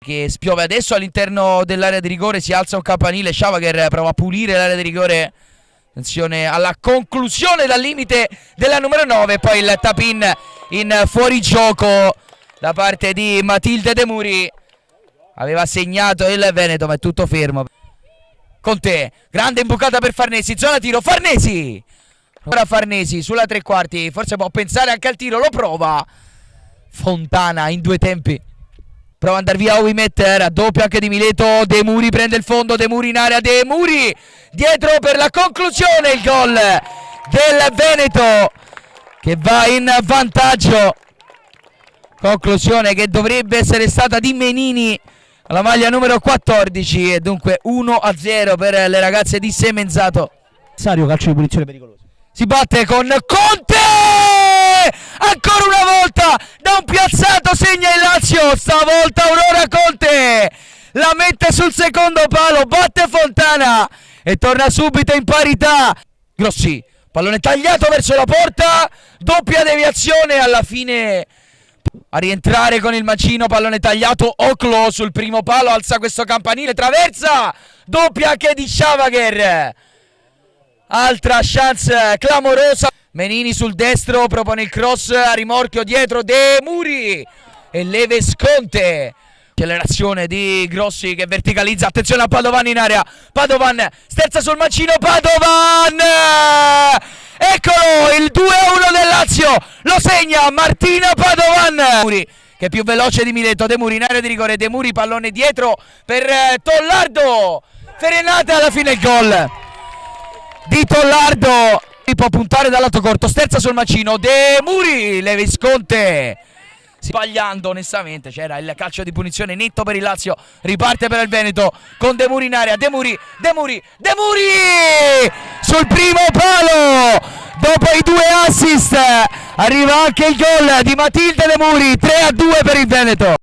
che spiove adesso all'interno dell'area di rigore, si alza un campanile, Schavagher prova a pulire l'area di rigore, attenzione alla conclusione dal limite della numero 9, poi il tap-in in fuorigioco da parte di Matilde De Muri, aveva segnato il Veneto ma è tutto fermo. Conte, grande imbucata per Farnesi, zona tiro, Farnesi! Ora Farnesi sulla tre quarti, forse può pensare anche al tiro, lo prova Fontana in due tempi. Prova ad andare via Owimet, raddoppio anche di Mileto, De Muri prende il fondo, De Muri in area, De Muri dietro per la conclusione, il gol del Veneto che va in vantaggio. Conclusione che dovrebbe essere stata di Menini alla maglia numero 14 e dunque 1-0 per le ragazze di Semenzato. Calcio di punizione pericoloso. Si batte con Conte! Ancora una volta da un piazzato segna il Lazio, stavolta Aurora Conte la mette sul secondo palo, batte Fontana e torna subito in parità. Grossi, pallone tagliato verso la porta, doppia deviazione, alla fine a rientrare con il macino, pallone tagliato, Oclo sul primo palo, alza questo campanile, traversa, doppia anche di Schavagher. Altra chance clamorosa. Menini sul destro, propone il cross a rimorchio dietro De Muri e Leves Conte. Accelerazione di Grossi che verticalizza, attenzione a Padovan in area, Padovan sterza sul mancino, Padovan! Eccolo il 2-1 del Lazio, lo segna Martina Padovan. Muri che è più veloce di Mileto, De Muri in area di rigore, De Muri pallone dietro per Tollardo, frenata alla fine il gol di Tollardo, può puntare dal lato corto, sterza sul macino, De Muri, Levis Conte sbagliando onestamente, c'era il calcio di punizione netto per il Lazio, riparte per il Veneto con De Muri in area, De Muri sul primo palo, dopo i due assist arriva anche il gol di Matilde De Muri, 3-2 per il Veneto.